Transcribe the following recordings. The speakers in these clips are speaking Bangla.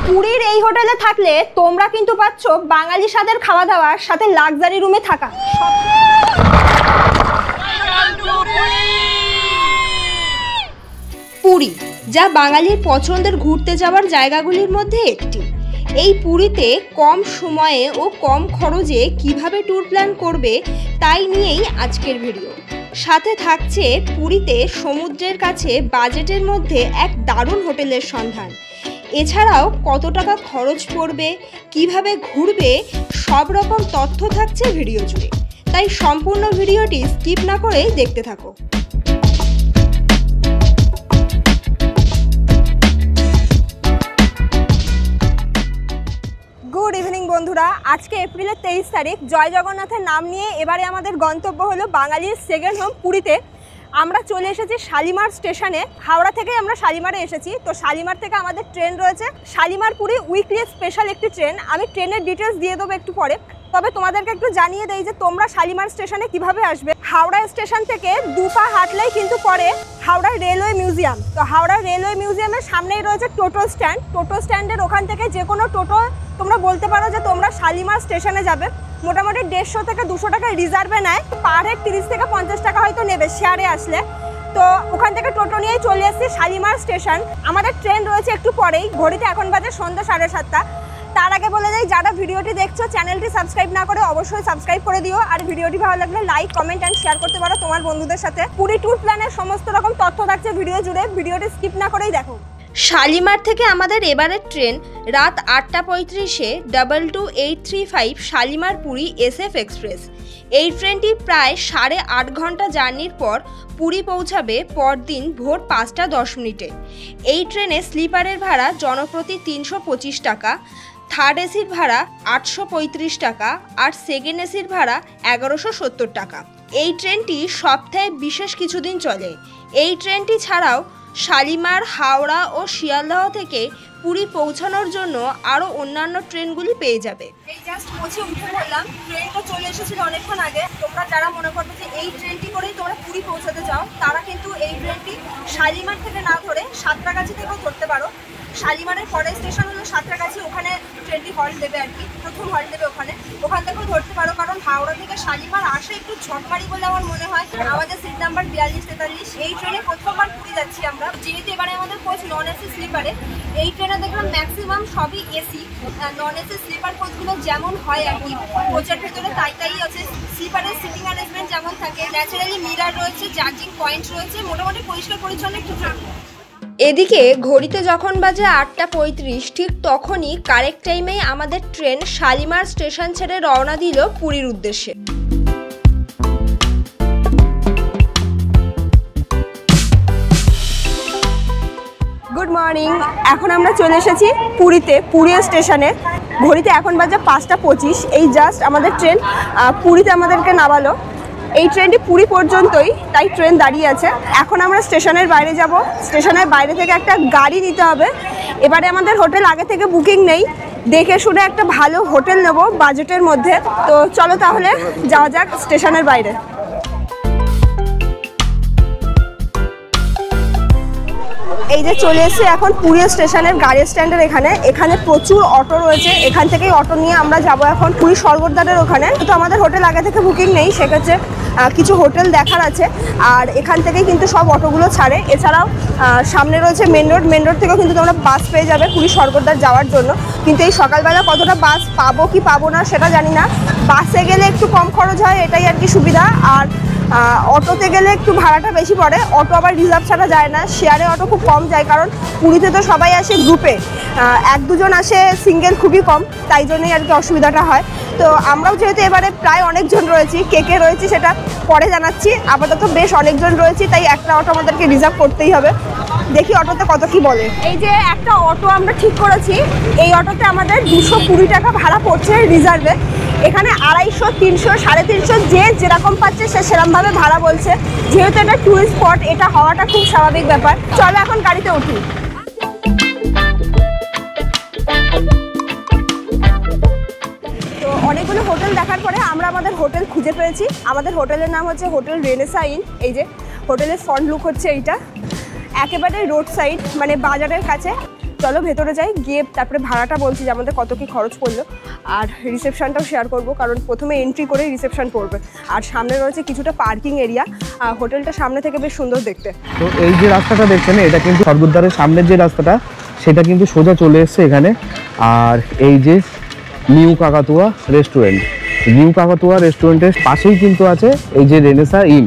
পুরীর এই হোটেলে থাকলে তোমরা কিন্তু পাচ্ছ বাঙালি স্বাদের খাওয়া দাওয়ার সাথে লাক্সারি রুমে থাকা। পুরী যা বাঙালির পছন্দের ঘুরতে যাওয়ার জায়গাগুলির মধ্যে একটি। এই পুরীতে কম সময়ে ও কম খরচে কিভাবে ট্যুর প্ল্যান করবে তাই নিয়েই আজকের ভিডিও। সাথে থাকছে পুরীতে সমুদ্রের কাছে বাজেটের মধ্যে এক দারুণ হোটেলের সন্ধান। এছাড়াও কত টাকা খরচ পড়বে, কিভাবে ঘুরবে, সব রকম তথ্য থাকছে ভিডিও জুড়ে। তাই সম্পূর্ণ ভিডিওটি স্কিপ না করে দেখতে থাকো। গুড ইভিনিং বন্ধুরা, আজকে এপ্রিলের 23 তারিখ। জয় জগন্নাথের নাম নিয়ে এবারে আমাদের গন্তব্য হলো বাঙালির সেকেন্ড হোম পুরীতে। আমরা চলে এসেছি শালিমার স্টেশনে। হাওড়া থেকে আমরা শালিমারে এসেছি। তো শালিমার থেকে আমাদের ট্রেন রয়েছে শালিমার পুরী উইকলি স্পেশাল একটি ট্রেন। আমি ট্রেনের ডিটেলস দিয়ে দেবো একটু পরে। তবে তোমাদেরকে একটু জানিয়ে দেই যে তোমরা শালিমার স্টেশনে কিভাবে আসবে। হাওড়া স্টেশন থেকে 2 পা হাঁটলেই কিন্তু পড়ে হাওড়া রেলওয়ে মিউজিয়াম। তো হাওড়া রেলওয়ে মিউজিয়ামের সামনেই রয়েছে টোটো স্ট্যান্ড। টোটো স্ট্যান্ডের ওখান থেকে যে কোনো টোটো তোমরা বলতে পারো যে তোমরা শালিমার স্টেশনে যাবে। মোটামুটি 150 থেকে 200 টাকা রিজার্ভে নেয়। পার হেড 30 থেকে 50 টাকা হয়তো নেবে শেয়ারে আসলে। তো ওখান থেকে টোটো নিয়েই চলে এসেছি শালিমার স্টেশন। আমাদের ট্রেন রয়েছে একটু পরেই। ঘড়িতে এখন বাজে সন্ধ্যা 7:30। তার আগে বলে যাই, যারা ভিডিওটি দেখছো চ্যানেলটি সাবস্ক্রাইব না করে অবশ্যই সাবস্ক্রাইব করে দিও। আর ভিডিওটি ভালো লাগলে লাইক, কমেন্ট অ্যান্ড শেয়ার করতে পারো তোমার বন্ধুদের সাথে। পুরী ট্যুর প্ল্যানের সমস্ত রকম তথ্য থাকছে ভিডিও জুড়ে। ভিডিওটি স্কিপ না করেই দেখো। শালিমার থেকে আমাদের এবারের ট্রেন রাত 8:35-এ 22835 শালিমার পুরী SF এক্সপ্রেস। এই ট্রেনটি প্রায় 8.5 ঘন্টা জার্নির পর পুরী পৌঁছাবে পরদিন ভোর 5:10। এই ট্রেনে স্লিপারের ভাড়া জনপ্রতি 325 টাকা, থার্ড এসির ভাড়া 835 টাকা আর সেকেন্ড এসির ভাড়া 1170 টাকা। এই ট্রেনটি সপ্তাহে বিশেষ কিছুদিন চলে। এই ট্রেনটি ছাড়াও শালিমার, হাওড়া ও শিয়ালদহ থেকে পুরী পৌঁছানোর জন্য আরও অন্যান্য ট্রেনগুলি পেয়ে যাবে। এই জাস্ট পৌঁছে উঠে পড়লাম। ট্রেনটা চলে এসেছিল অনেকক্ষণ আগে। তোমরা যারা মনে করবে যে এই ট্রেনটি করেই তোমরা পুরী পৌঁছাতে চাও, তারা কিন্তু এই ট্রেনটি শালিমার থেকে না ধরে সাঁতরাগাছি থেকেও ধরতে পারো। শালিমারের পরের স্টেশন হলো সাঁতরাগাছি। ওখানে ট্রেনটি হল্ট দেবে আর কি, প্রথম হল্ট দেবে ওখানে। ওখান থেকেও ধরতে পারো, কারণ হাওড়া থেকে শালিমার আসে একটু ঝটমারি বলে আমার মনে হয়। আমাদের সিট নাম্বার 4243। এই ট্রেনে প্রথমবার পুরী যাচ্ছি আমরা। যেহেতু এবারে আমাদের কোচ নন এসি স্লিপারে। এই ট্রেনে দেখলাম ম্যাক্সিমাম সবই এসি। নন এসি স্লিপার কোচগুলো যেমন হয় আর কি কোচের ভেতরে তাই আছে। স্লিপারের সিটিং অ্যারেঞ্জমেন্ট যেমন থাকে, ন্যাচারালি মিরার রয়েছে, চার্জিং পয়েন্ট রয়েছে, মোটামুটি পরিষ্কার পরিচ্ছন্ন একটু ট্রেন। এদিকে ঘড়িতে যখন বাজে 8:35, ঠিক তখনই কারেক্ট টাইমেই আমাদের ট্রেন শালিমার স্টেশন ছেড়ে রওনা দিল পুরীর উদ্দেশ্যে। গুড মর্নিং, এখন আমরা চলে এসেছি পুরীতে, পুরী স্টেশনে। ঘড়িতে এখন বাজে 5:25। এই জাস্ট আমাদের ট্রেন পুরীতে আমাদেরকে নামালো। এই ট্রেনটি পুরী পর্যন্তই, তাই ট্রেন দাঁড়িয়ে আছে। এখন আমরা স্টেশনের বাইরে যাব। স্টেশনের বাইরে থেকে একটা গাড়ি নিতে হবে। এবারে আমাদের হোটেল আগে থেকে বুকিং নেই, দেখে শুনে একটা ভালো হোটেল নেব বাজেটের মধ্যে। তো চলো তাহলে যাওয়া যাক স্টেশনের বাইরে। এই যে চলে এসেছি এখন পুরী স্টেশনের গাড়ি স্ট্যান্ডের এখানে প্রচুর অটো রয়েছে। এখান থেকেই অটো নিয়ে আমরা যাব এখন পুরী স্বর্গদ্বারের ওখানে। তো আমাদের হোটেল আগে থেকে বুকিং নেই, সেক্ষেত্রে কিছু হোটেল দেখার আছে। আর এখান থেকেই কিন্তু সব অটোগুলো ছাড়ে। এছাড়াও সামনে রয়েছে মেন রোড থেকেও কিন্তু তোমরা বাস পেয়ে যাবে পুরী স্বর্গদ্বার যাওয়ার জন্য। কিন্তু এই সকালবেলা কতটা বাস পাবো কি পাবো না সেটা জানি না। বাসে গেলে একটু কম খরচ হয়, এটাই আর কি সুবিধা। আর অটোতে গেলে একটু ভাড়াটা বেশি পড়ে। অটো আবার রিজার্ভ ছাড়া যায় না, শেয়ারে অটো খুব কম যায়, কারণ পুরীতে তো সবাই আসে গ্রুপে, 1-2 আসে সিঙ্গেল খুবই কম, তাই জন্যই আর কি অসুবিধাটা হয়। তো আমরাও যেহেতু এবারে প্রায় অনেকজন রয়েছি, কে রয়েছি সেটা পরে জানাচ্ছি। আপাতত বেশ অনেকজন রয়েছি, তাই একটা অটো আমাদেরকে রিজার্ভ করতেই হবে। দেখি অটোতে কত কি বলে। এই যে একটা অটো আমরা ঠিক করেছি, এই অটোতে আমাদের 220 টাকা ভাড়া পড়ছে রিজার্ভে। এখানে 250, 300, 350 যে যেরকম পাচ্ছে সে সেরকমভাবে ভাড়া বলছে। যেহেতু এটা টুরিস্ট স্পট, এটা হওয়াটা খুব স্বাভাবিক ব্যাপার। চলো এখন গাড়িতে উঠি। তো অনেকগুলো হোটেল দেখার পরে আমরা আমাদের হোটেল খুঁজে পেয়েছি। আমাদের হোটেলের নাম হচ্ছে হোটেল রেনেসা ইন। এই যে হোটেলের ফ্রন্ট লুক হচ্ছে এইটা। একেবারে রোড সাইড, মানে বাজারের কাছে। চলো ভেতরে যাই, গিয়ে তারপরে ভাড়াটা বলছি যে আমাদের কত কি খরচ পড়লো, আর রিসেপশনটাও শেয়ার করব, কারণ প্রথমে এন্ট্রি করে রিসেপশন পড়বে। আর সামনে রয়েছে কিছুটা পার্কিং এরিয়া, হোটেলটা সামনে থেকে বেশ সুন্দর দেখতে। তো এই যে রাস্তাটা দেখছেন, এটা কিন্তু স্বর্গদ্বারের সামনের যে রাস্তাটা সেটা কিন্তু সোজা চলে এসছে এখানে। আর এই যে নিউ কাকাতুয়া রেস্টুরেন্ট, নিউ কাকাতুয়া রেস্টুরেন্টের পাশেই কিন্তু আছে এই যে রেনেসা ইন।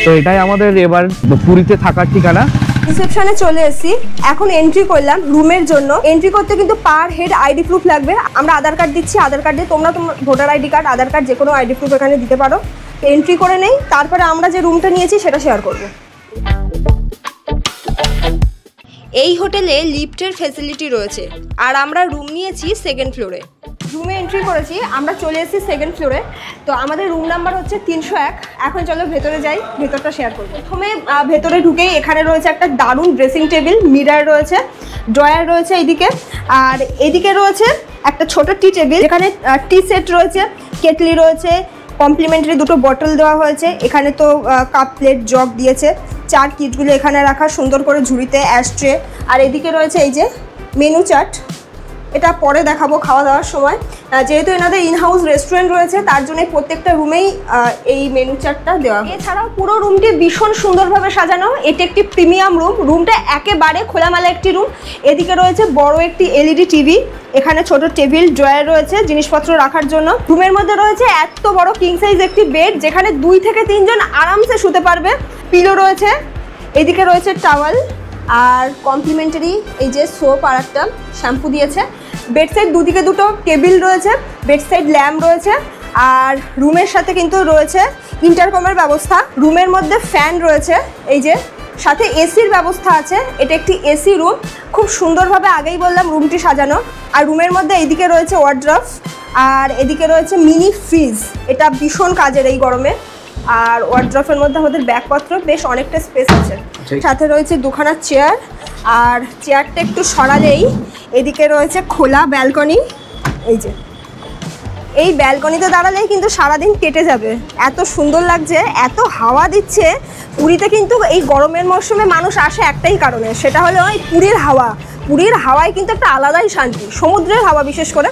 তো এটাই আমাদের এবার পুরীতে থাকার ঠিকানা। রিসেপশনে চলে এসেছি, এখন এন্ট্রি করলাম রুমের জন্য। এন্ট্রি করতে কিন্তু পার হেড আইডি প্রুফ লাগবে। আমরা আধার কার্ড দিচ্ছি, আধার কার্ড দিয়ে তোমরা তোমার ভোটার আইডি কার্ড, আধার কার্ড যে কোনো আইডি প্রুফ এখানে দিতে পারো। এন্ট্রি করে নেই, তারপরে আমরা যে রুমটা নিয়েছি সেটা শেয়ার করব। এই হোটেলে লিফটের ফ্যাসিলিটি রয়েছে, আর আমরা রুম নিয়েছি সেকেন্ড ফ্লোরে। রুমে এন্ট্রি করেছি, আমরা চলে এসেছি সেকেন্ড ফ্লোরে। তো আমাদের রুম নাম্বার হচ্ছে 301। এখন চলো ভেতরে যাই, ভেতরটা শেয়ার করবো। প্রথমে ভেতরে ঢুকেই এখানে রয়েছে একটা দারুণ ড্রেসিং টেবিল, মিরার রয়েছে, ড্রয়ার রয়েছে এইদিকে, আর এদিকে রয়েছে একটা ছোট টি টেবিল, এখানে টি সেট রয়েছে, কেটলি রয়েছে, কমপ্লিমেন্টারি দুটো বটল দেওয়া হয়েছে। এখানে তো কাপ প্লেট জগ দিয়েছে, চার কিটগুলো এখানে রাখা সুন্দর করে ঝুড়িতে, অ্যাশট্রে। আর এদিকে রয়েছে এই যে মেনু চার্ট, এটা পরে দেখাবো খাওয়া দাওয়ার সময়। যেহেতু এনাদের ইনহাউস রেস্টুরেন্ট রয়েছে তার জন্য প্রত্যেকটা রুমেই এই মেনু চার্টটা দেওয়া। এছাড়াও পুরো রুমটি ভীষণ সুন্দরভাবে সাজানো। এটি একটি প্রিমিয়াম রুম, রুমটা একেবারে খোলামেলা একটি রুম। এদিকে রয়েছে বড় একটি এলইডি টিভি, এখানে ছোট টেবিল ড্রয়ার রয়েছে জিনিসপত্র রাখার জন্য। রুমের মধ্যে রয়েছে এত বড় কিং সাইজ একটি বেড, যেখানে 2 থেকে 3 জন আরামসে শুতে পারবে। পিলো রয়েছে, এদিকে রয়েছে টাওয়াল, আর কমপ্লিমেন্টারি এই যে সোপ আর একটা শ্যাম্পু দিয়েছে। বেড সাইড দুদিকে দুটো টেবিল রয়েছে, বেড সাইড ল্যাম্প রয়েছে, আর রুমের সাথে কিন্তু রয়েছে ইন্টারকমের ব্যবস্থা। রুমের মধ্যে ফ্যান রয়েছে, এই যে সাথে এসির ব্যবস্থা আছে। এটা একটি এসি রুম, খুব সুন্দরভাবে আগেই বললাম রুমটি সাজানো। আর রুমের মধ্যে এইদিকে রয়েছে ওয়ার্ড্রপ, আর এদিকে রয়েছে মিনি ফ্রিজ, এটা ভীষণ কাজের এই গরমে। আর ওয়ার্ড্রপের মধ্যে আমাদের ব্যাগপত্র বেশ অনেকটা স্পেস আছে। সাথে রয়েছে দুখানা চেয়ার, আর চেয়ারটা একটু সরালেই এদিকে রয়েছে খোলা ব্যালকনি। এই যে এই ব্যালকনিতে দাঁড়ালেই কিন্তু সারাদিন কেটে যাবে, এত সুন্দর লাগছে, এত হাওয়া দিচ্ছে। পুরীতে কিন্তু এই গরমের মরশুমে মানুষ আসে একটাই কারণে, সেটা হলো ওই পুরীর হাওয়া। পুরীর হাওয়ায় কিন্তু একটা আলাদাই শান্তি, সমুদ্রের হাওয়া বিশেষ করে।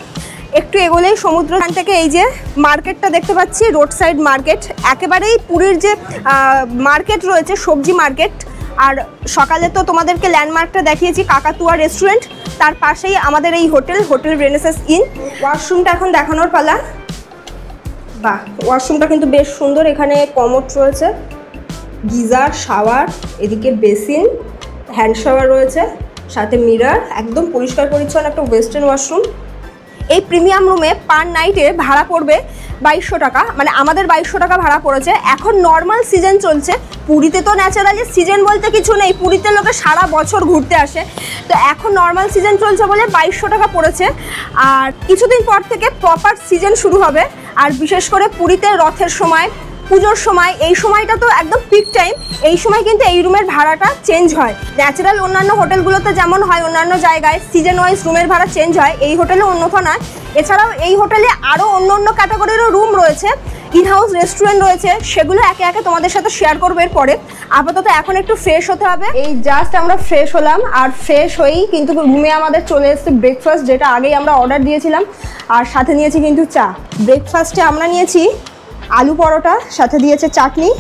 একটু এগোলেই সমুদ্র, এখান থেকে এই যে মার্কেটটা দেখতে পাচ্ছি, রোড সাইড মার্কেট, একেবারেই পুরীর যে মার্কেট রয়েছে সবজি মার্কেট। আর সকালে তো তোমাদেরকে ল্যান্ডমার্কটা দেখিয়েছি কাকাতুয়া রেস্টুরেন্ট, তার পাশেই আমাদের এই হোটেল রেনেসা ইন। ওয়াশরুমটা এখন দেখানোর পালা। বাহ, ওয়াশরুমটা কিন্তু বেশ সুন্দর, এখানে কমোড রয়েছে, গিজার, শাওয়ার, এদিকে বেসিন, হ্যান্ড শাওয়ার রয়েছে, সাথে মিরার, একদম পরিষ্কার পরিচ্ছন্ন একটা ওয়েস্টার্ন ওয়াশরুম। এই প্রিমিয়াম রুমে পার নাইটে ভাড়া পড়বে 2200 টাকা, মানে আমাদের 2200 টাকা ভাড়া পড়েছে। এখন নর্মাল সিজন চলছে, পুরীতে তো ন্যাচারালি সিজন বলতে কিছু নেই, পুরীতে লোকে সারা বছর ঘুরতে আসে, তো এখন নর্মাল সিজন চলছে বলে 2200 টাকা পড়েছে। আর কিছুদিন পর থেকে প্রপার সিজন শুরু হবে, আর বিশেষ করে পুরীতে রথের সময়, পুজোর সময়, এই সময়টা তো একদম পিক টাইম। এই সময় কিন্তু এই রুমের ভাড়াটা চেঞ্জ হয়। ন্যাচারাল অন্যান্য হোটেলগুলোতে যেমন হয় অন্যান্য জায়গায় সিজন ওয়াইজ রুমের ভাড়া চেঞ্জ হয়, এই হোটেলে অন্যথা নয়। এছাড়াও এই হোটেলে আরও অন্য ক্যাটাগরিরও রুম রয়েছে, ইনহাউস রেস্টুরেন্ট রয়েছে, সেগুলো একে একে তোমাদের সাথে শেয়ার করবো এরপরে। আপাতত এখন একটু ফ্রেশ হতে হবে। এই জাস্ট আমরা ফ্রেশ হলাম, আর ফ্রেশ হয়েই কিন্তু রুমে আমাদের চলে এসেছে ব্রেকফাস্ট, যেটা আগেই আমরা অর্ডার দিয়েছিলাম, আর সাথে নিয়েছি কিন্তু চা। ব্রেকফাস্টে আমরা নিয়েছি আলু পরোটা, সাথে দিয়েছে চাটনি,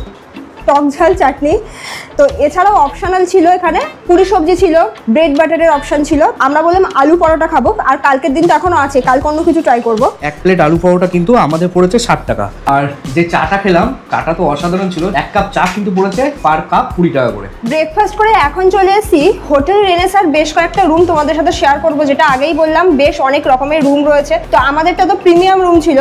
টক ঝাল চাটনি। তো এছাড়াও অপশনাল ছিল, এখানে পুরি সবজি ছিল, ব্রেড বাটারের অপশন ছিল। আমরা বললাম আলু পরোটা খাবো, আর কালকের দিন তো এখনো আছে, কালকে অন্য কিছু ট্রাই করবো। এক প্লেট আলু পরোটা কিন্তু আমাদের পড়েছে 60 টাকা। আর যে চাটা খেলাম, চাটা তো অসাধারণ ছিল। এক কাপ চা কিন্তু পড়েছে পার কাপ 20 টাকা করে। ব্রেকফাস্ট করে এখন চলে এসেছি হোটেল রেনেসার বেশ কয়েকটা রুম তোমাদের সাথে শেয়ার করবো, যেটা আগেই বললাম বেশ অনেক রকমের রুম রয়েছে। তো আমাদেরটা তো প্রিমিয়াম রুম ছিল,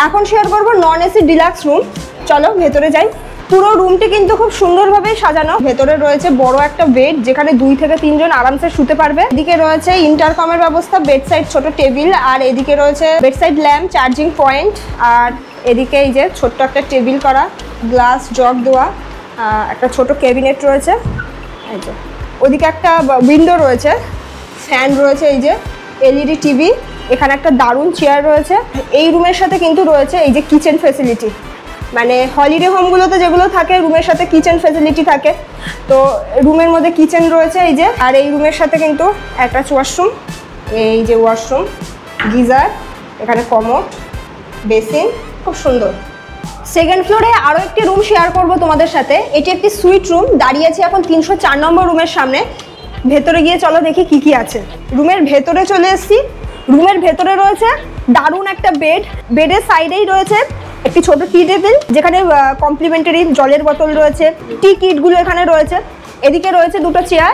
এখন শেয়ার করবো নন এসি ডিলাক্স রুম। চলো ভেতরে যাই। পুরো রুমটি কিন্তু খুব সুন্দরভাবে সাজানো। ভেতরে রয়েছে বড় একটা বেড, যেখানে 2 থেকে 3 জন আরামসে শুতে পারবে। এদিকে রয়েছে ইন্টারকমের ব্যবস্থা, বেড সাইড ছোট টেবিল, আর এদিকে রয়েছে bedside lamp, charging point, আর এদিকে এই যে ছোট্ট একটা টেবিল করা, গ্লাস জগ দেওয়া, একটা ছোট ক্যাবিনেট রয়েছে। এই যে ওদিকে একটা উইন্ডো রয়েছে, ফ্যান রয়েছে, এই যে এলইডি টিভি, এখানে একটা দারুণ চেয়ার রয়েছে। এই রুমের সাথে কিন্তু রয়েছে এই যে কিচেন ফ্যাসিলিটি, মানে হলিডে হোমগুলোতে যেগুলো থাকে রুমের সাথে কিচেন ফ্যাসিলিটি থাকে, তো রুমের মধ্যে কিচেন রয়েছে এই যে, আর এই রুমের সাথে কিন্তু অ্যাটাচ ওয়াশরুম, এই যে ওয়াশরুম, গিজার, এখানে কমোড, বেসিন, খুব সুন্দর। সেকেন্ড ফ্লোরে আরও একটি রুম শেয়ার করব তোমাদের সাথে। এটি একটি সুইট রুম, দাঁড়িয়ে আছি এখন 304 নম্বর রুমের সামনে। ভেতরে গিয়ে চলো দেখি কি কি আছে। রুমের ভেতরে চলে এসেছি। রুমের ভেতরে রয়েছে দারুণ একটা বেড, বেডের সাইডেই রয়েছে একটি ছোট টি টেবিল, যেখানে কমপ্লিমেন্টারি জলের বোতল রয়েছে, টি কিটগুলো এখানে রয়েছে। এদিকে রয়েছে দুটো চেয়ার,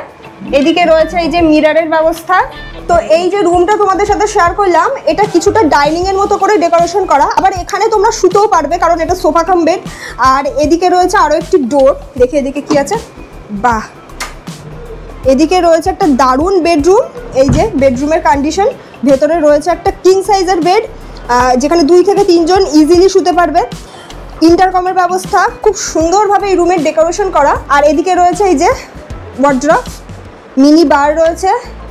এদিকে রয়েছে এই যে মিররের ব্যবস্থা। তো এই যে রুমটা তোমাদের সাথে শেয়ার করলাম, এটা কিছুটা ডাইনিংয়ের মতো করে ডেকোরেশন করা, আবার এখানে তোমরা শুতেও পারবে কারণ এটা সোফা কাম বেড। আর এদিকে রয়েছে আরও একটি ডোর, দেখে এদিকে কি আছে, বাহ, এদিকে রয়েছে একটা দারুণ বেডরুম। এই যে বেডরুমের কন্ডিশন, ভেতরে রয়েছে একটা কিং সাইজের বেড, যেখানে 2 থেকে 3 জন ইজিলি শুতে পারবে। ইন্টারকমের ব্যবস্থা, খুব সুন্দরভাবে এই রুমের ডেকোরেশন করা। আর এদিকে রয়েছে এই যে ওয়ার্ড্রপ, মিনি বার রয়েছে,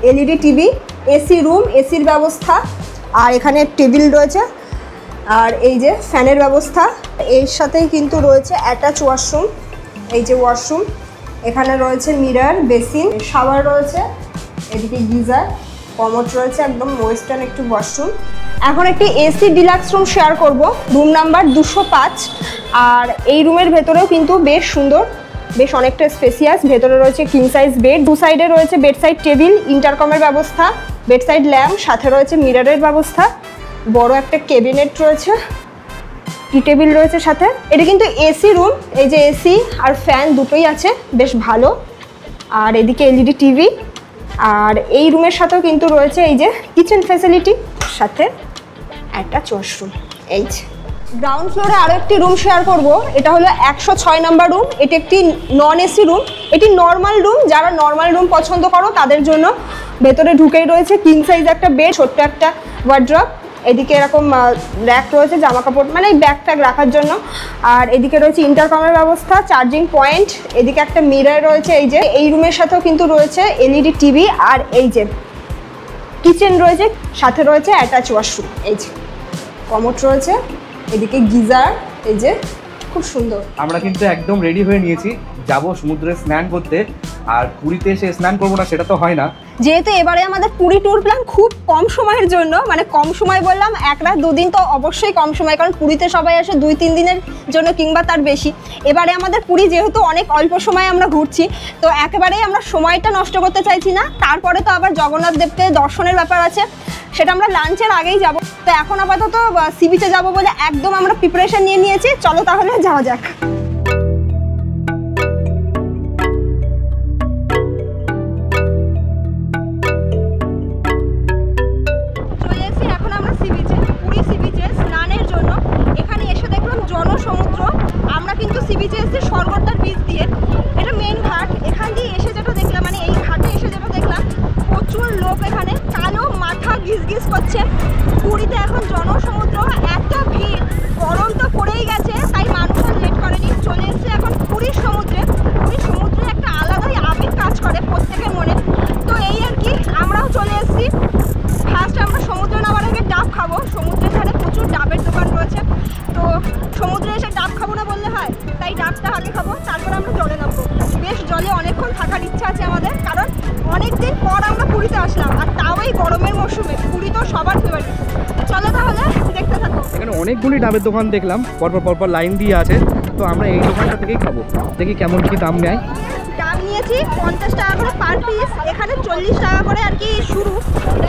এলইডি টিভি, এসি রুম, এসির ব্যবস্থা, আর এখানে টেবিল রয়েছে, আর এই যে ফ্যানের ব্যবস্থা। এর সাথেই কিন্তু রয়েছে অ্যাটাচ ওয়াশরুম, এই যে ওয়াশরুম, এখানে রয়েছে মিরর, বেসিন, শাওয়ার রয়েছে, এদিকে গিজার, কমোড রয়েছে, একদম ওয়েস্টার্ন একটু ওয়াশরুম। এখন একটি এসি ডিলাক্স রুম শেয়ার করব, রুম নাম্বার 205। আর এই রুমের ভেতরেও কিন্তু বেশ সুন্দর, বেশ অনেকটা স্পেসিয়াস। ভেতরে রয়েছে কিং সাইজ বেড, 2 সাইডে রয়েছে বেড সাইড টেবিল, ইন্টারকমের ব্যবস্থা, বেড সাইড ল্যাম্প, সাথে রয়েছে মিররের ব্যবস্থা, বড় একটা ক্যাবিনেট রয়েছে, টি টেবিল রয়েছে সাথে। এটা কিন্তু এসি রুম, এই যে এসি আর ফ্যান দুটোই আছে, বেশ ভালো। আর এদিকে এলইডি টিভি, আর এই রুমের সাথেও কিন্তু রয়েছে এই যে কিচেন ফ্যাসিলিটি, সাথে অ্যাটাচ ওয়াশরুম। এই যে গ্রাউন্ড ফ্লোরে আরও একটি রুম শেয়ার করব, এটা হলো 106 নম্বর রুম। এটি একটি নন এসি রুম, এটি নর্মাল রুম, যারা নর্মাল রুম পছন্দ করো তাদের জন্য। ভেতরে ঢুকেই রয়েছে কিং সাইজ একটা বেড, ছোট্ট একটা ওয়ার্ড্রপ, এদিকে এরকম র্যাক রয়েছে জামা কাপড়, মানে ব্যাগ ট্যাগ রাখার জন্য। আর এদিকে রয়েছে ইন্টারকমের ব্যবস্থা, চার্জিং পয়েন্ট, এদিকে একটা মিরর রয়েছে। এই যে এই রুমের সাথেও কিন্তু রয়েছে এলইডি টিভি, আর এই যে কিচেন রয়েছে, সাথে রয়েছে অ্যাটাচ ওয়াশরুম, এই যে কমোড রয়েছে, এদিকে গিজার, এই যে খুব সুন্দর। আমরা কিন্তু একদম রেডি হয়ে নিয়েছি, যাব সমুদ্রে স্নান করতে। আর পুরীতে এসে স্নান করবো না সেটা তো হয় না, যেহেতু এবারে আমাদের পুরী ট্যুর প্ল্যান খুব কম সময়ের জন্য, মানে কম সময় বললাম 1 রাত 2 দিন, তো অবশ্যই কম সময়, কারণ পুরীতে সবাই আসে 2-3 দিনের জন্য কিংবা তার বেশি। এবারে আমাদের পুরী যেহেতু অনেক অল্প সময় আমরা ঘুরছি, তো একেবারেই আমরা সময়টা নষ্ট করতে চাইছি না। তারপরে তো আবার জগন্নাথ দেবকে দর্শনের ব্যাপার আছে, সেটা আমরা লাঞ্চের আগেই যাব। তো এখন আপাতত সি বিচে যাবো বলে একদম আমরা প্রিপারেশন নিয়ে নিয়েছি, চলো তাহলে যাওয়া যাক। জনসমুদ্র, আমরা কিন্তু সি বিচে এসেছি স্বর্গদ্বার বীচ দিয়ে, এটা মেন ঘাট। এখান দিয়ে এসে যেটা দেখলাম, মানে এই ঘাটে এসে যেটা দেখলাম, প্রচুর লোক এখানে, কালো মাথা গিজ গিজ করছে। পুরীতে এখন জনসমুদ্র, এত ভিড়, গরম তো পড়েই গেছে, তাই মানুষ আর লেট করেনি, চলে এসেছে এখন পুরীর সমুদ্রে। পুরীর সমুদ্রে একটা আলাদাই আবেগ কাজ করে প্রত্যেকের মনে। তো এই আর কি, আমরাও চলে এসেছি। ফার্স্ট আমরা সমুদ্রে নামার আগে ডাব খাবো, সমুদ্রের ধারে প্রচুর ডাবের দোকান রয়েছে, তো সমুদ্রে এসে ডাব খাবো না বললে হয়, তাই ডাবটা আগে খাবো, তারপরে আমরা জলে নামবো। বেশ জলে অনেকক্ষণ থাকার ইচ্ছা আছে আমাদের, কারণ অনেকদিন পর আমরা পুরীতে আসলাম, আর তাও এই গরমের মরশুমে। পুরী তো সবার ফেভারিট। চলো তাহলে দেখতে থাকো। এখানে অনেকগুলি ডাবের দোকান দেখলাম, পরপর লাইন দিয়ে আছে, তো আমরা এই দোকানটা থেকেই খাবো, দেখি কেমন কি দাম নেয়। ডাব নিয়েছি 50 টাকা করে পার পিস, এখানে 40 টাকা করে আর কি শুরু,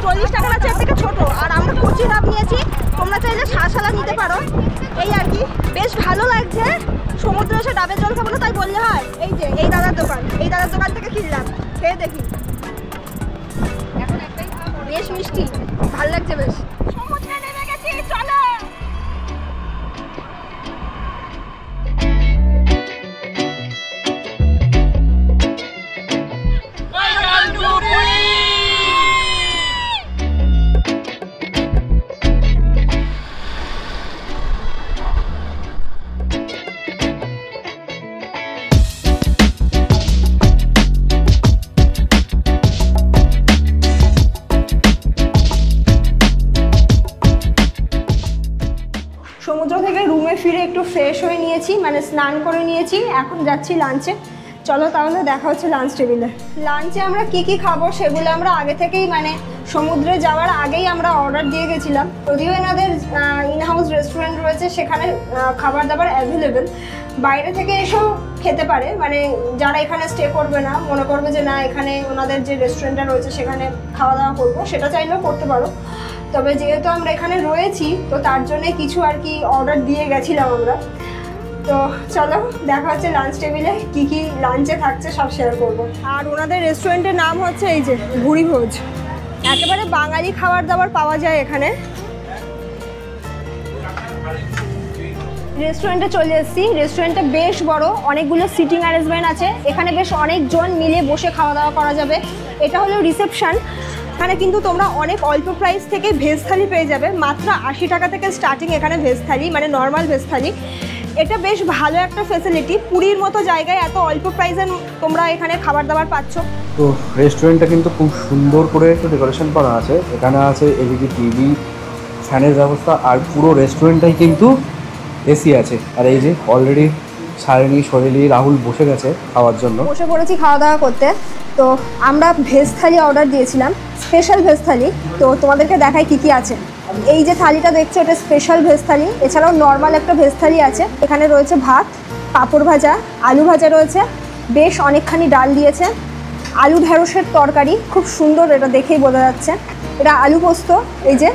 40 টাকার আছে এর থেকে ছোট। আর আমরা কচি ডাব নিয়েছি, তোমরা চাইলে শাঁসালা নিতে পারো। এই আর কি, বেশ ভালো লাগছে সমুদ্রে এসে ডাবের জল খাবো না তাই বললে হয়। এই যে এই দাদার দোকান, এই দাদার দোকান থেকে কিনলাম, খেয়ে দেখি। এখন একটাই বেশ মিষ্টি, ভালো লাগছে বেশ। সমুদ্রে নেমে গেছি, চলো। একটু ফ্রেশ হয়ে নিয়েছি, মানে স্নান করে নিয়েছি, এখন যাচ্ছি লাঞ্চে। চলো তাহলে দেখা হচ্ছে লাঞ্চ টেবিলে। লাঞ্চে আমরা কি কি খাবো সেগুলো আমরা আগে থেকেই, মানে সমুদ্রে যাওয়ার আগেই আমরা অর্ডার দিয়ে গেছিলাম। যদিও এনাদের ইনহাউস রেস্টুরেন্ট রয়েছে, সেখানে খাবার দাবার অ্যাভেলেবেল, বাইরে থেকে এসেও খেতে পারে। মানে যারা এখানে স্টে করবে না, মনে করবে যে না এখানে ওনাদের যে রেস্টুরেন্টটা রয়েছে সেখানে খাওয়া দাওয়া করবো, সেটা চাইলেও করতে পারো। তবে যেহেতু আমরা এখানে রয়েছি তো তার জন্যে কিছু আর কি অর্ডার দিয়ে গেছিলাম আমরা। তো চলো দেখা হচ্ছে লাঞ্চ টেবিলে, কি কি লাঞ্চে থাকছে সব শেয়ার করবো। আর ওনাদের রেস্টুরেন্টের নাম হচ্ছে এই যে ভুরিভোজ। একেবারে বাঙালি খাবার দাবার পাওয়া যায় এখানে। রেস্টুরেন্টে চলে এসেছি। রেস্টুরেন্টটা বেশ বড়, অনেকগুলো সিটিং অ্যারেঞ্জমেন্ট আছে, এখানে বেশ অনেকজন মিলে বসে খাওয়া দাওয়া করা যাবে। এটা হলো রিসেপশন। এখানে কিন্তু তোমরা অনেক অল্প প্রাইস থেকে ভেজ থালি পেয়ে যাবে, মাত্র 80 টাকা থেকে স্টার্টিং এখানে ভেজ থালি, মানে নর্মাল ভেজ থালি। এটা বেশ ভালো একটা ফ্যাসিলিটি, পুরীর মতো জায়গায় এত অল্প প্রাইসে তোমরা এখানে খাবার দাবার পাচ্ছ। তো রেস্টুরেন্টটা কিন্তু খুব সুন্দর করে একটু ডেকোরেশন করা আছে। এখানে আছে এলইডি টিভি, ফ্যানের ব্যবস্থা, আর পুরো রেস্টুরেন্টটাই কিন্তু এসি আছে। আর এই যে অলরেডি সায়নী, সোহেলি, রাহুল বসে গেছে খাওয়ার জন্য। বসে পড়েছি খাওয়া দাওয়া করতে। তো আমরা ভেজ থালি অর্ডার দিয়েছিলাম, স্পেশাল ভেজ থালি। তো তোমাদেরকে দেখাই কি কি আছে। এই যে থালিটা দেখছো এটা স্পেশাল ভেজ থালি, এছাড়াও নর্মাল একটা ভেজ থালি আছে। এখানে রয়েছে ভাত, পাঁপড় ভাজা, আলু ভাজা রয়েছে, বেশ অনেকখানি ডাল দিয়েছে, আলু ঢেঁড়সের তরকারি খুব সুন্দর, এটা দেখেই বোঝা যাচ্ছে। এটা আলু পোস্ত, এই যে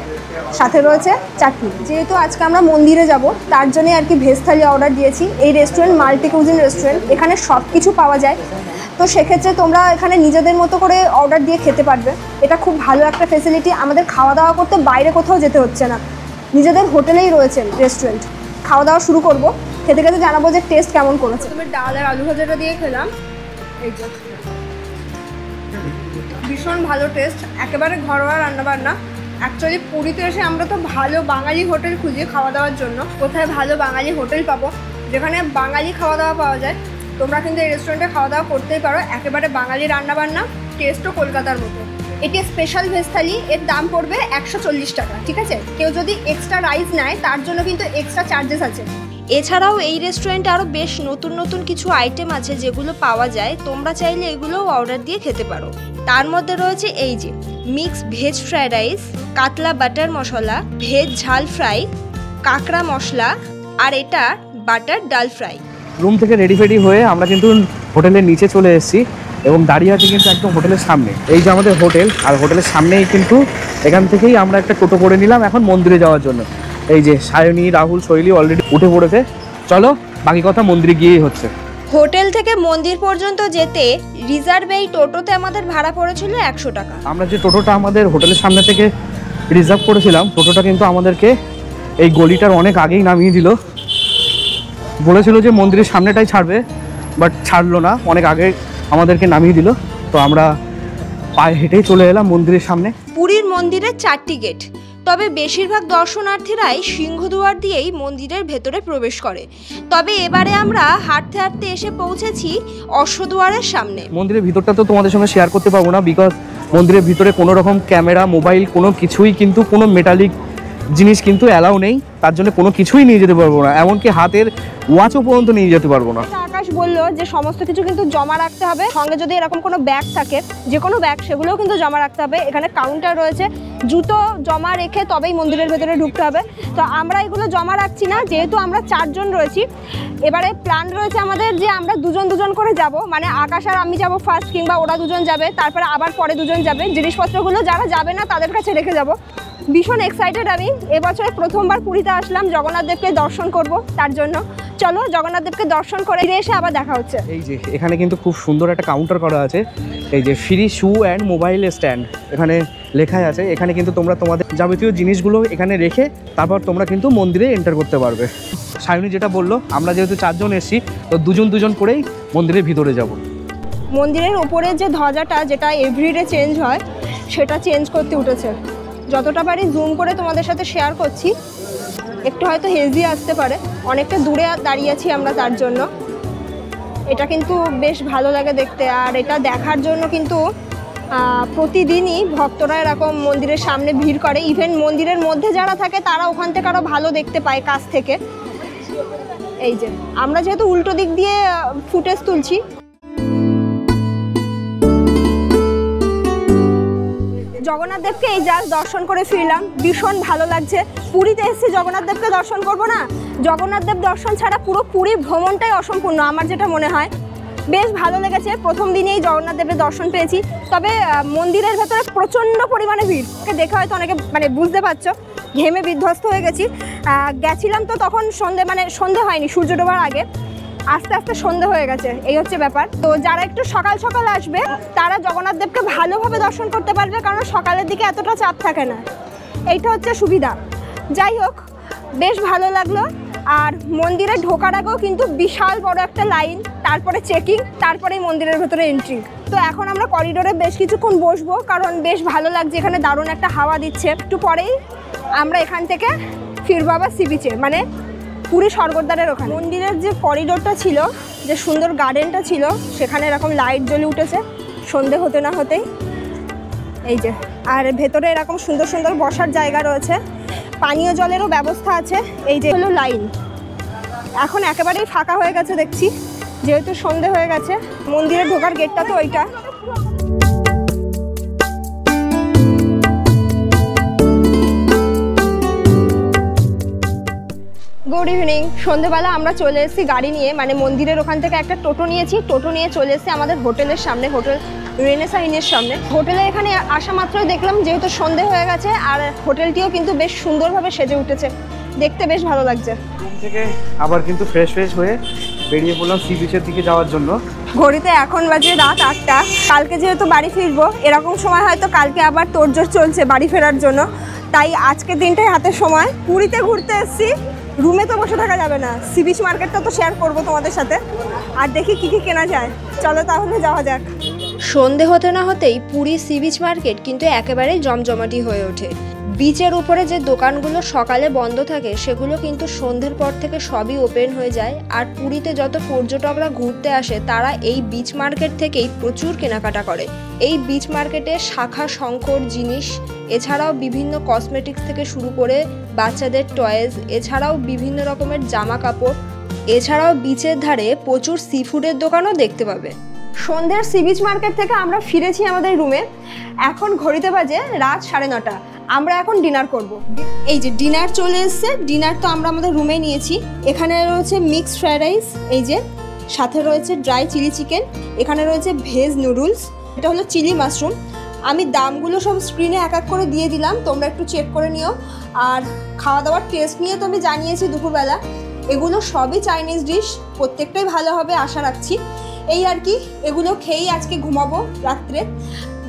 সাথে রয়েছে চাটনি। যেহেতু আজকে আমরা মন্দিরে যাব তার জন্যই আর কি ভেজ থালি অর্ডার দিয়েছি। এই রেস্টুরেন্ট মাল্টি কুজিন রেস্টুরেন্ট, এখানে সব কিছু পাওয়া যায়। তো সেক্ষেত্রে তোমরা এখানে নিজেদের মতো করে অর্ডার দিয়ে খেতে পারবে। এটা খুব ভালো একটা ফ্যাসিলিটি, আমাদের খাওয়া দাওয়া করতে বাইরে কোথাও যেতে হচ্ছে না, নিজেদের হোটেলেই রয়েছে রেস্টুরেন্ট। খাওয়া দাওয়া শুরু করব, খেতে খেতে জানাবো যে টেস্ট কেমন করেছে। তুমি ডাল আর আলু ভাজাটা দিয়ে খেলাম, এই যে ভীষণ ভালো টেস্ট, একেবারে ঘরোয়া রান্নাবান্না। অ্যাকচুয়ালি পুরীতে এসে আমরা তো ভালো বাঙালি হোটেল খুঁজি খাওয়া দাওয়ার জন্য, কোথায় ভালো বাঙালি হোটেল পাবো যেখানে বাঙালি খাওয়া দাওয়া পাওয়া যায়। তোমরা কিন্তু এই রেস্টুরেন্টে খাওয়া দাওয়া করতেই পারো, একেবারে বাঙালি রান্নাবান্না, টেস্টও কলকাতার মতো। এটি স্পেশাল ভেজ থালি, এর দাম পড়বে 140 টাকা, ঠিক আছে? কেউ যদি এক্সট্রা রাইস নেয় তার জন্য কিন্তু এক্সট্রা চার্জেস আছে। এছাড়াও এই রেস্টুরেন্টে আরও বেশ নতুন নতুন কিছু আইটেম আছে যেগুলো পাওয়া যায়, তোমরা চাইলে এগুলোও অর্ডার দিয়ে খেতে পারো। তার মধ্যে রয়েছে এই যে মিক্স ভেজ ফ্রাইড রাইস, কাতলা বাটার মশলা, ভেজ ঝাল ফ্রাই, কাঁকড়া মশলা, আর এটা বাটার ডাল ফ্রাই। রুম থেকে রেডি ফেডি হয়ে আমরা কিন্তু হোটেলের নিচে চলে এসেছি এবং দাঁড়িয়ে আছি কিন্তু একদম হোটেলের সামনে। এই যে আমাদের হোটেল, আর হোটেলের সামনেই কিন্তু এখান থেকেই আমরা একটা টোটো করে নিলাম এখন মন্দিরে যাওয়ার জন্য। এই যে সায়নী, রাহুল, শৈলী অলরেডি উঠে পড়েছে। চলো বাকি কথা মন্দিরে গিয়েই হচ্ছে। হোটেল থেকে মন্দির পর্যন্ত যেতে রিজার্ভ এই টোটোতে আমাদের ভাড়া পড়েছিল 100 টাকা। আমরা যে টোটোটা আমাদের হোটেলের সামনে থেকে রিজার্ভ করেছিলাম, টোটোটা কিন্তু আমাদেরকে এই গলিটার অনেক আগেই নামিয়ে দিল। বলেছিল যে মন্দিরের সামনেটাই ছাড়বে, বাট ছাড়লো না, অনেক আগে আমাদেরকে নামিয়ে দিল। তো আমরা পায়ে হেঁটেই চলে এলাম মন্দিরের সামনে। পুরীর মন্দিরের 4টি গেট, তবে বেশিরভাগ দর্শনার্থীরাই সিংহদুয়ার দিয়েই মন্দিরের ভেতরে প্রবেশ করে। তবে এবারে আমরা হাঁটতে হাঁটতে এসে পৌঁছেছি অশ্বদুয়ারের সামনে। মন্দিরের ভিতরটা তো তোমাদের সঙ্গে শেয়ার করতে পারবো না, বিকজ মন্দিরের ভিতরে কোনো রকম ক্যামেরা, মোবাইল, কোনো কিছুই কিন্তু, কোনো মেটালিক জিনিস কিন্তু অ্যালাউ নেই, তার জন্য কোনো কিছুই নিয়ে যেতে পারবো না, এমনকি হাতের ওয়াচও পর্যন্ত নিয়ে যেতে পারবো না। আকাশ বললো যে সমস্ত কিছু কিন্তু জমা রাখতে হবে, সঙ্গে যদি এরকম কোনো ব্যাগ থাকে, যে কোনো ব্যাগ, সেগুলোও কিন্তু জমা রাখতে হবে। এখানে কাউন্টার রয়েছে, জুতো জমা রেখে তবেই মন্দিরের ভেতরে ঢুকতে হবে। তো আমরা এগুলো জমা রাখছি না, যেহেতু আমরা 4 জন রয়েছি। এবারে প্ল্যান রয়েছে আমাদের যে আমরা দুজন দুজন করে যাব, মানে আকাশ আর আমি যাব ফার্স্ট, কিংবা ওরা দুজন যাবে, তারপরে আবার পরে দুজন যাবে। জিনিসপত্রগুলো যারা যাবে না তাদের কাছে রেখে যাব। ভীষণ এক্সাইটেড আমি, এবছরে প্রথমবার পুরীতে আসলাম জগন্নাথ দেবকে দর্শন করব, তার জন্য চলো জগন্নাথ দেবকে দর্শন করে এসে আবার দেখা হচ্ছে। এই যে এখানে কিন্তু খুব সুন্দর একটা কাউন্টার করা আছে, এই যে free shoe and mobile stand এখানে লেখাই আছে। এখানে কিন্তু তোমরা তোমাদের যাবতীয় জিনিসগুলো এখানে রেখে তারপর তোমরা কিন্তু মন্দিরে এন্টার করতে পারবে। সায়নী যেটা বললো, আমরা যেহেতু 4 জন এসেছি, তো দুজন দুজন করেই মন্দিরের ভিতরে যাব। মন্দিরের উপরে যে ধ্বজাটা, যেটা এভরিডে চেঞ্জ হয়, সেটা চেঞ্জ করতে উঠেছে। যতটা পারি জুম করে তোমাদের সাথে শেয়ার করছি, একটু হয়তো হেজি আসতে পারে, অনেকটা দূরে দাঁড়িয়ে আছি আমরা, তার জন্য এটা কিন্তু বেশ ভালো লাগে দেখতে। আর এটা দেখার জন্য কিন্তু প্রতিদিনই ভক্তরা এরকম মন্দিরের সামনে ভিড় করে। ইভেন মন্দিরের মধ্যে যারা থাকে তারা ওখান থেকে আরও ভালো দেখতে পায় কাছ থেকে। এই যে আমরা যেহেতু উল্টো দিক দিয়ে ফুটেজ তুলছি, জগন্নাথ দেবকে এই জাস্ট দর্শন করে ফিরলাম, ভীষণ ভালো লাগছে। পুরীতে এসেছি জগন্নাথ দেবকে দর্শন করব না, জগন্নাথ দেব দর্শন ছাড়া পুরো পুরী ভ্রমণটাই অসম্পূর্ণ আমার যেটা মনে হয়। বেশ ভালো লেগেছে, প্রথম দিনেই জগন্নাথ দেবের দর্শন পেয়েছি। তবে মন্দিরের ভেতরে প্রচণ্ড পরিমাণে ভিড়, ওকে দেখে হয়তো অনেকে বুঝতে পারছো, ঘেমে বিধ্বস্ত হয়ে গেছি। গেছিলাম তো তখন সন্ধে হয়নি, সূর্য ডোবার আগে, আস্তে আস্তে সন্ধে হয়ে গেছে, এই হচ্ছে ব্যাপার। তো যারা একটু সকাল সকাল আসবে তারা জগন্নাথ দেবকে ভালোভাবে দর্শন করতে পারবে, কারণ সকালের দিকে এতটা চাপ থাকে না, এইটা হচ্ছে সুবিধা। যাই হোক, বেশ ভালো লাগলো। আর মন্দিরে ঢোকার আগেও কিন্তু বিশাল বড় একটা লাইন, তারপরে চেকিং, তারপরেই মন্দিরের ভেতরে এন্ট্রি। তো এখন আমরা করিডোরে বেশ কিছুক্ষণ বসবো, কারণ বেশ ভালো লাগছে, এখানে দারুণ একটা হাওয়া দিচ্ছে। একটু পরেই আমরা এখান থেকে ফিরবো আবার সি বিচে, মানে পুরী স্বর্গদ্বারের ওখানে। মন্দিরের যে করিডোরটা ছিল, যে সুন্দর গার্ডেনটা ছিল, সেখানে এরকম লাইট জ্বলে উঠেছে সন্ধে হতে না হতেই। এই যে, আর ভেতরে এরকম সুন্দর সুন্দর বসার জায়গা রয়েছে, পানীয় জলেরও ব্যবস্থা আছে। এই যে হলো লাইন, এখন একেবারেই ফাঁকা হয়ে গেছে দেখছি, যেহেতু সন্ধে হয়ে গেছে। মন্দিরে ঢোকার গেটটা তো ওইটা। Good evening. সন্ধ্যেবেলা আমরা চলে এসেছি গাড়ি নিয়ে, মানে মন্দিরের ওখান থেকে একটা টোটো নিয়েছি, টোটো নিয়ে চলে এসেছি আমাদের হোটেলের সামনে, হোটেল রেনেসা ইনের সামনে। হোটেলে এখানে আসা মাত্রই দেখলাম যেহেতু সন্ধে হয়ে গেছে, আর হোটেলটিও কিন্তু বেশ সুন্দরভাবে সেজে উঠেছে, দেখতে বেশ ভালো লাগছে। রুম থেকে আবার কিন্তু ফ্রেশ হয়ে বেরিয়ে পড়লাম সি বিচের দিকে যাওয়ার জন্য। ঘড়িতে এখন বাজে রাত 8টা। কালকে যেহেতু বাড়ি ফিরবো, এরকম সময় হয়তো কালকে আবার তোড়জোড় চলছে বাড়ি ফেরার জন্য, তাই আজকের দিনটাই হাতে সময়। পুরীতে ঘুরতে এসেছি, রুমে তো বসে থাকা যাবে না, সি বিচ মার্কেটটা তো শেয়ার করবো তোমাদের সাথে, আর দেখি কী কী কেনা যায়। চলো তাহলে যাওয়া যাক। সন্ধে হতে না হতেই পুরী সি বিচ মার্কেট কিন্তু একেবারেই জমজমাটি হয়ে ওঠে। বিচের উপরে যে দোকানগুলো সকালে বন্ধ থাকে সেগুলো কিন্তু সন্ধ্যের পর থেকে সবই ওপেন হয়ে যায়। আর পুরীতে যত পর্যটকরা ঘুরতে আসে তারা এই বিচ মার্কেট থেকেই প্রচুর কেনাকাটা করে। এই বিচ মার্কেটে শাখা শঙ্কর জিনিস, এছাড়াও বিভিন্ন কসমেটিক্স থেকে শুরু করে বাচ্চাদের টয়েস, এছাড়াও বিভিন্ন রকমের জামা কাপড়, এছাড়াও বিচের ধারে প্রচুর সি ফুডের দোকানও দেখতে পাবে। সন্ধ্যের সি বিচ মার্কেট থেকে আমরা ফিরেছি আমাদের রুমে, এখন ঘড়িতে বাজে রাত 9:30। আমরা এখন ডিনার করব। এই যে ডিনার চলে এসছে, ডিনার তো আমরা আমাদের রুমে নিয়েছি। এখানে রয়েছে মিক্সড ফ্রাইড রাইস, এই যে সাথে রয়েছে ড্রাই চিলি চিকেন, এখানে রয়েছে ভেজ নুডলস, এটা হলো চিলি মাশরুম। আমি দামগুলো সব স্ক্রিনে এক এক করে দিয়ে দিলাম, তোমরা একটু চেক করে নিও। আর খাওয়া দাওয়ার টেস্ট নিয়ে তো আমি জানিয়েছি দুপুরবেলা, এগুলো সবই চাইনিজ ডিশ, প্রত্যেকটাই ভালো হবে আশা রাখছি। এই আর কি, এগুলো খেয়েই আজকে ঘুমাবো রাত্রে।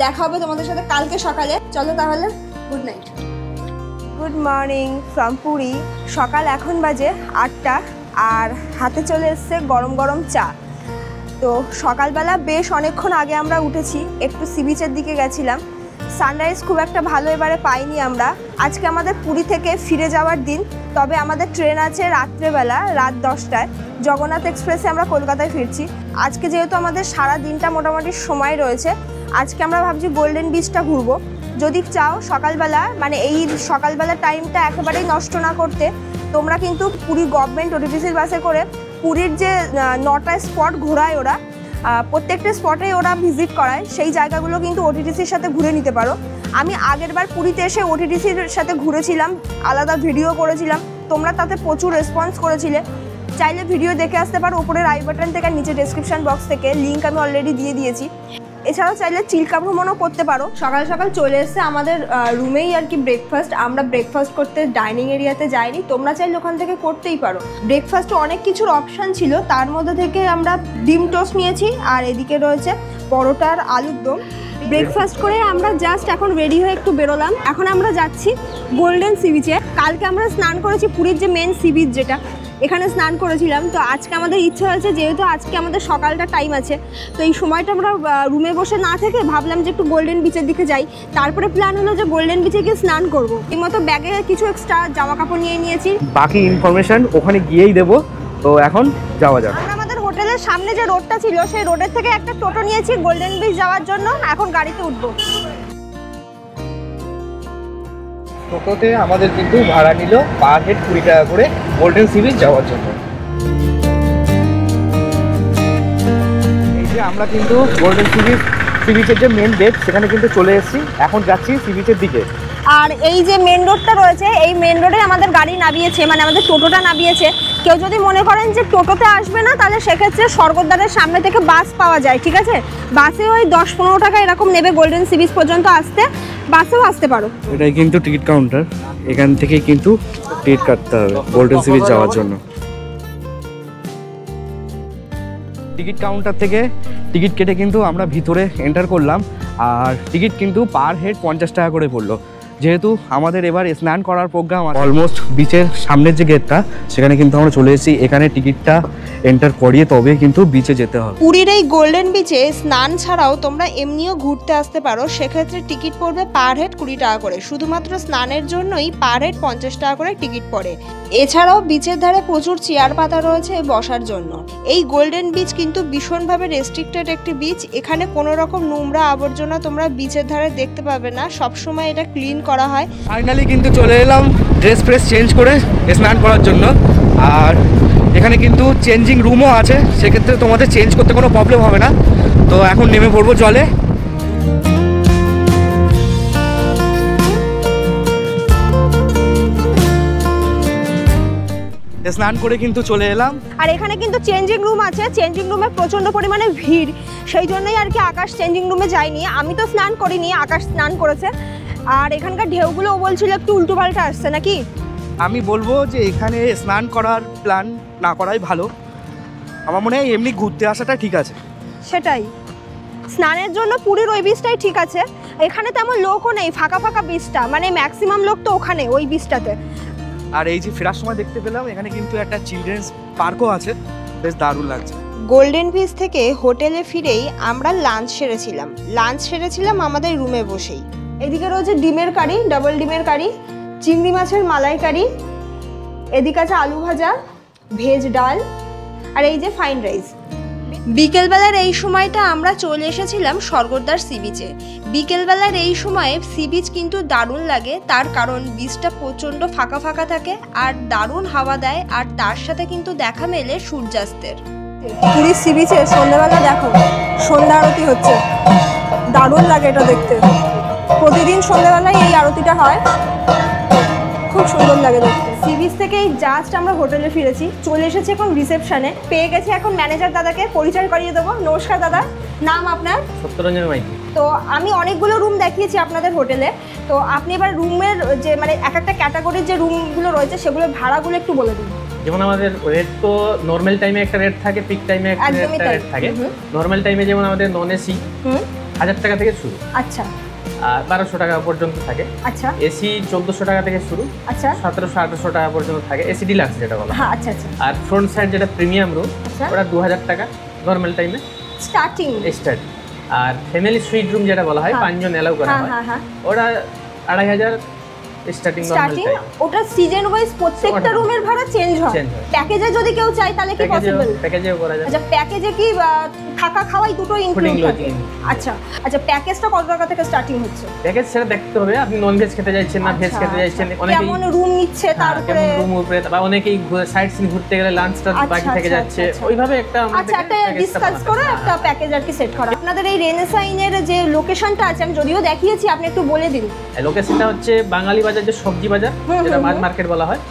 দেখা হবে তোমাদের সাথে কালকে সকালে। চলো তাহলে, good night. Good morning from Puri. সকাল এখন বাজে 8টা, আর হাতে চলে এসছে গরম গরম চা। তো সকালবেলা বেশ অনেকক্ষণ আগে আমরা উঠেছি, একটু সি বিচের দিকে গেছিলাম। সানরাইজ খুব একটা ভালো এবারে পাইনি আমরা। আজকে আমাদের পুরী থেকে ফিরে যাওয়ার দিন, তবে আমাদের ট্রেন আছে রাত্রেবেলা রাত 10টায়, জগন্নাথ এক্সপ্রেসে আমরা কলকাতায় ফিরছি। আজকে যেহেতু আমাদের সারা দিনটা মোটামুটি সময় রয়েছে, আজকে আমরা ভাবছি গোল্ডেন বিচটা ঘুরবো। যদি চাও সকালবেলা, মানে এই সকালবেলা টাইমটা একেবারেই নষ্ট না করতে, তোমরা কিন্তু পুরী গভর্নমেন্ট ওটিটিসির বাসে করে পুরীর যে 9টা স্পট ঘোরায় ওরা, প্রত্যেকটা স্পটেই ওরা ভিজিট করায়, সেই জায়গাগুলো কিন্তু ওটিটিসির সাথে ঘুরে নিতে পারো। আমি আগেরবার পুরীতে এসে ওটিটিসির সাথে ঘুরেছিলাম, আলাদা ভিডিও করেছিলাম, তোমরা তাতে প্রচুর রেসপন্স করেছিলে। চাইলে ভিডিও দেখে আসতে পারো উপরের আই বাটন থেকে, নিচে ডেসক্রিপশন বক্স থেকে, লিঙ্ক আমি অলরেডি দিয়ে দিয়েছি। এছাড়াও চাইলে চিল্কা ভ্রমণও করতে পারো। সকাল সকাল চলে এসছে আমাদের রুমেই আর কি ব্রেকফাস্ট। আমরা ব্রেকফাস্ট করতে ডাইনিং এরিয়াতে যাইনি, তোমরা চাইলে ওখান থেকে করতেই পারো। ব্রেকফাস্টে অনেক কিছুর অপশান ছিল, তার মধ্যে থেকে আমরা ডিম টোস্ট নিয়েছি, আর এদিকে রয়েছে পরোটার আলুর দম। ব্রেকফাস্ট করে আমরা জাস্ট এখন রেডি হয়ে একটু বেরোলাম। এখন আমরা যাচ্ছি গোল্ডেন সি বিচে। কালকে আমরা স্নান করেছি পুরীর যে মেন সি বিচ, যেটা এখানে স্নান করেছিলাম। তো আজকে আমাদের ইচ্ছে হয়েছে, যেহেতু আজকে আমাদের সকালটা টাইম আছে, তো এই সময়টা আমরা রুমে বসে না থেকে ভাবলাম যে একটু গোল্ডেন বিচের দিকে যাই। তারপরে প্ল্যান হলো যে গোল্ডেন বিচে গিয়ে স্নান করবো। এই মতো ব্যাগে কিছু এক্সট্রা জামা কাপড় নিয়ে নিয়েছি, বাকি ইনফরমেশন ওখানে গিয়েই দেবো। তো এখন যাওয়া যাক। আমরা আমাদের হোটেলের সামনে যে রোডটা ছিল, সেই রোডের থেকে একটা টোটো নিয়েছি গোল্ডেন বিচ যাওয়ার জন্য। এখন গাড়িতে উঠবো। টোটোতে আমাদের কিন্তু ভাড়া নিল পার হেড 20 টাকা করে গোল্ডেন সি বিচ যাওয়ার জন্য। আমরা কিন্তু গোল্ডেন সি বিচের যে মেন গেট সেখানে কিন্তু চলে এসেছি। এখন যাচ্ছি সি বিচের দিকে। আর এই যে মেন রোডটা রয়েছে, এই মেন রোডে আমাদের গাড়ি নামিয়েছে, মানে আমাদের টোটোটা নামিয়েছে। কেউ যদি মনে করেন যে টোটোতে আসবে না, তাহলে সেক্ষেত্রে স্বর্গদ্বারের সামনে থেকে বাস পাওয়া যায়, ঠিক আছে? বাসে ওই 10-15 টাকা এরকম নেবে গোল্ডেন সি বিচ পর্যন্ত আসতে, বাসেও আসতে পারো। এটাই কিন্তু টিকিট কাউন্টার, এখান থেকেই কিন্তু টিকিট কাটতে হবে গোল্ডেন সি বিচ যাওয়ার জন্য। টিকিট কাউন্টার থেকে টিকিট কেটে কিন্তু আমরা ভিতরে এন্টার করলাম। আর টিকিট কিন্তু পার হেড 50 টাকা করে পড়লো। যেহেতু আমাদের এবার স্নান করার প্রোগ্রাম অলমোস্ট বিচের সামনের যে গেটটা সেখানে কিন্তু আমরা চলে এসেছি। এখানে টিকিটটা এন্টার করিয়ে তবে কিন্তু বিচে যেতে হবে। পুরীর এই গোল্ডেন বিচে স্নান ছাড়াও তোমরা এমনিও ঘুরতে আসতে পারো। সেক্ষেত্রে টিকিট পড়বে পার হেড 20 টাকা করে। শুধুমাত্র স্নানের জন্যই পার হেড 50 টাকা করে টিকিট পড়ে। এছাড়াও বিচের ধারে প্রচুর চেয়ার পাতা রয়েছে বসার জন্য। এই গোল্ডেন বিচ কিন্তু ভীষণভাবে রেস্ট্রিক্টেড একটি বিচ। এখানে কোনো রকম নোংরা আবর্জনা তোমরা বিচের ধারে দেখতে পাবে না, সবসময় এটা ক্লিন করা হয়। ফাইনালি কিন্তু চলে এলাম ড্রেস ফ্রেস চেঞ্জ করে স্নান করার জন্য। আর এখানে কিন্তু চেঞ্জিং রুমও আছে, সেক্ষেত্রে তোমাদের চেঞ্জ করতে কোনো প্রবলেম হবে না। তো এখন নেমে পড়বো জলে। স্নান করে কিন্তু চলে এলাম। আর এখানে কিন্তু চেঞ্জিং রুম আছে, চেঞ্জিং রুমে প্রচণ্ড পরিমাণে ভিড়, সেই জন্যই আর কি আকাশ চেঞ্জিং রুমে যায়নি। আমি তো স্নান করিনি, আকাশ স্নান করেছে। আর এখানকার ঢেউগুলো বলছিল একটু উল্টো পাল্টা আসছে নাকি। আমি বলবো যে এখানে স্নান করার প্ল্যান না করাই ভালো। আমার মনে হয় এমনি ঘুরতে আসাটা ঠিক আছে। সেটাই, স্নানের জন্য পুরীর ওই বিচটাই ঠিক আছে। এখানে তেমন লোকও নেই, ফাঁকা ফাঁকা বিচটা, মানে ম্যাক্সিমাম লোক তো ওখানে ওই বিচটাতে। আর এই যে ফেরার সময় দেখতে পেলাম এখানে কিন্তু একটা চিলড্রেন্স পার্কও আছে, বেশ দারুণ লাগছে। গোল্ডেন বিচ থেকে হোটেলে ফিরেই আমরা লাঞ্চ সেরেছিলাম আমাদের রুমে বসেই। এদিকে রয়েছে ডিমের কারি, ডাবল ডিমের কারি, চিংড়ি মাছের মালাইকারি, এদিকে আছে আলু ভাজা, ভেজ ডাল, আর এই যে ফ্রাইড রাইস। বিকেলবেলার এই সময়টা আমরা চলে এসেছিলাম স্বর্গদ্বার সি বিচে। বিকেলবেলার এই সময়ে সি বিচ কিন্তু দারুণ লাগে, তার কারণ বিচটা প্রচণ্ড ফাঁকা ফাঁকা থাকে আর দারুণ হাওয়া দেয়। আর তার সাথে কিন্তু দেখা মেলে সূর্যাস্তের। পুরীর সি বিচে সন্ধ্যাবেলা দেখো সন্ধ্যা আরতি হচ্ছে, দারুণ লাগে এটা দেখতে। প্রতিদিন সন্ধ্যাবেলায় এই আরতিটা হয়, খুব সুন্দর লাগে দেখতে। সি বিচ থেকে এই জাস্ট আমরা হোটেলে ফিরেছি, চলে এসেছি এখন রিসেপশনে। পেয়ে গেছি এখন ম্যানেজার দাদাকে, পরিচয় করিয়ে দেবো। নমস্কার দাদা, নাম আপনার? সত্যরঞ্জন মাইতি। তো আমি অনেকগুলো রুম দেখিয়েছি আপনাদের হোটেলে, তো আপনি এবার রুমের যে মানে এক একটা ক্যাটাগরির যে রুমগুলো রয়েছে সেগুলোর ভাড়াগুলো একটু বলে দিন। যেমন আমাদের রেট তো নর্মাল টাইমে একটা রেট থাকে, পিক টাইমে একটা রেট থাকে। নর্মাল টাইমে যেমন আমাদের নন এসি 1000 টাকা থেকে শুরু, আচ্ছা, আর 1200 টাকা পর্যন্ত থাকে। আচ্ছা, এসি 1400 টাকা থেকে শুরু, আচ্ছা, 1700-1800 টাকা পর্যন্ত থাকে এসি ডিলাক্স যেটা বলা হয়। হ্যাঁ, আচ্ছা আচ্ছা। আর ফ্রন্ট সাইড যেটা প্রিমিয়াম রুম, আচ্ছা, ওটা 2000 টাকা নর্মাল টাইমে স্টার্টিং। আর ফ্যামিলি সুইট রুম যেটা বলা হয় 5 জন এলাও করা হয়, ওটা 2500 স্টার্টিং নরমাল টাইম। ওটা সিজন ওয়াইজ প্রত্যেকটা রুমের ভাড়া চেঞ্জ হয়। প্যাকেজে যদি কেউ চায় তাহলে কি পসিবল? প্যাকেজেও করা যায়। আচ্ছা, প্যাকেজে কি থাকা খাওয়াই দুটো ইনক্লুড থাকে? আচ্ছা আচ্ছা, প্যাকেজটা কত টাকা থেকে স্টার্টিং হচ্ছে? প্যাকেজ সেটা দেখতে হবে আপনি নন ভেজ খেতে যাচ্ছেন না ভেজ খেতে যাচ্ছেন, অনেকেই কেমন রুম নিচ্ছে তার উপরে, রুম উপরে, বা অনেকেই সাইট সিন ঘুরতে গেলে লাঞ্চটা বাকি থেকে যাচ্ছে, ওইভাবে একটা আচ্ছা একটা ডিসকাস করে একটা প্যাকেজ আর কি সেট করা। আপনাদের এই রেনেসাইনের যে লোকেশনটা আছে আমি যদিও দেখিয়েছি, আপনি একটু বলে দিন। লোকেশনটা হচ্ছে বাঙালি বাজার, যে সবজি বাজার যেটা মাছ মার্কেট বলা হয়,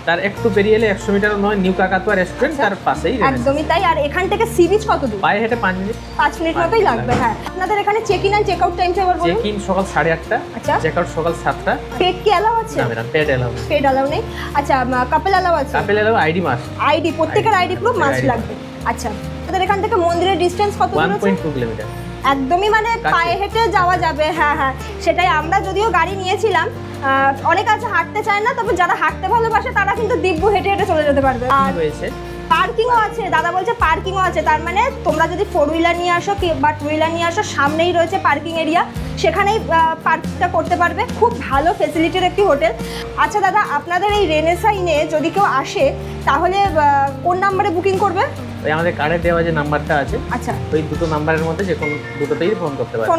তার একটু পেরিয়ে এলে 100 মিটার নয় নিউ কাকাতুয়া রেস্টুরেন্ট, তার পাশেই। একদমই তাই। আর এখান থেকে সি বিচ কত দূর? পায়ে হেঁটে 5 মিনিট মতোই লাগবে। হ্যাঁ, আপনাদের এখানে check in and check out টাইমটা এবার বলুন। চেক ইন সকাল 8:30, আচ্ছা, চেক আউট সকাল 7টা। পেড কি এলাও আছে? না ম্যাডাম, পেড এলাও নেই। পেড এলাও নেই। আচ্ছা, কাপল এলাও আছে? কাপল এলাও, আইডি মাস্ট। আইডি, প্রত্যেকের আইডি প্রুফ মাস্ট লাগবে। আচ্ছা, আপনাদের এখান থেকে মন্দিরের ডিসটেন্স কত দূর আছে? 1.2 কিলোমিটার। একদমই মানে পায়ে হেঁটে যাওয়া যাবে। হ্যাঁ হ্যাঁ, সেটাই। আমরা যদিও গাড়ি নিয়েছিলাম, অনেক আছে হাঁটতে চায় না, তবে যারা হাঁটতে ভালোবাসে তারা কিন্তু দিব্য হেঁটে হেঁটে চলে যেতে পারবে। আর রয়েছে পার্কিংও আছে, দাদা বলছে পার্কিংও আছে। তার মানে তোমরা যদি 4 হুইলার নিয়ে আসো বা 2 হুইলার নিয়ে আসো, সামনেই রয়েছে পার্কিং এরিয়া, সেখানেই পার্কটা করতে পারবে। খুব ভালো ফেসিলিটির একটি হোটেল। আচ্ছা দাদা, আপনাদের এই রেনেসাইনে যদি কেউ আসে তাহলে কোন নাম্বারে বুকিং করবে? ওই আমাদের কার্ডে দেওয়া যে নাম্বারটা আছে, আচ্ছা, ওই দুটো নাম্বারের মধ্যে যে কোনো দুটোতেই ফোন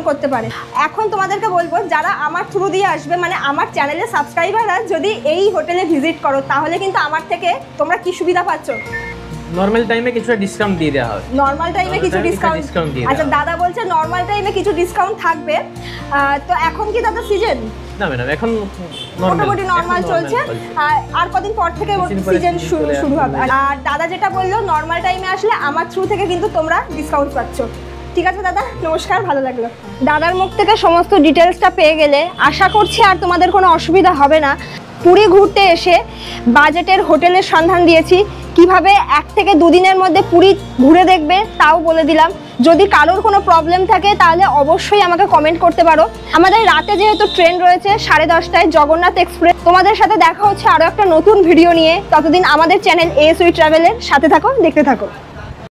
করতে পারে। এখন তোমাদেরকে বলবো, যারা আমার থ্রু দিয়ে আসবে, মানে আমার চ্যানেলের সাবস্ক্রাইবাররা যদি এই হোটেলে ভিজিট করো, তাহলে কিন্তু আমার থেকে তোমরা কি সুবিধা পাচ্ছ? নর্মাল টাইমে কিছুটা ডিসকাউন্ট দিয়ে দেওয়া হবে। নর্মাল টাইমে কিছু ডিসকাউন্ট দিয়ে আচ্ছা দাদা বলছে নর্মাল টাইমে কিছু ডিসকাউন্ট থাকবে। তো এখন কি দাদা সিজন? না ম্যাডাম, এখন মোটামুটি নর্মাল চলছে, আর কদিন পর থেকে সিজন শুরু হবে। আর দাদা যেটা বললো নর্মাল টাইমে আসলে আমার থ্রু থেকে কিন্তু তোমরা ডিসকাউন্ট পাচ্ছ। ঠিক আছে দাদা, নমস্কার, ভালো লাগলো। দাদার মুখ থেকে সমস্ত ডিটেলসটা পেয়ে গেলে আশা করছি আর তোমাদের কোনো অসুবিধা হবে না। পুরী ঘুরতে এসে বাজেটের হোটেলের সন্ধান দিয়েছি, কিভাবে 1 থেকে 2 দিনের মধ্যে পুরী ঘুরে দেখবে তাও বলে দিলাম। যদি কারোর কোনো প্রবলেম থাকে তাহলে অবশ্যই আমাকে কমেন্ট করতে পারো। আমাদের রাতে যেহেতু ট্রেন রয়েছে 10:30টায় জগন্নাথ এক্সপ্রেস। তোমাদের সাথে দেখা হচ্ছে আরও একটা নতুন ভিডিও নিয়ে। ততদিন আমাদের চ্যানেল ASOE ট্রাভেলের সাথে থাকো, দেখতে থাকো।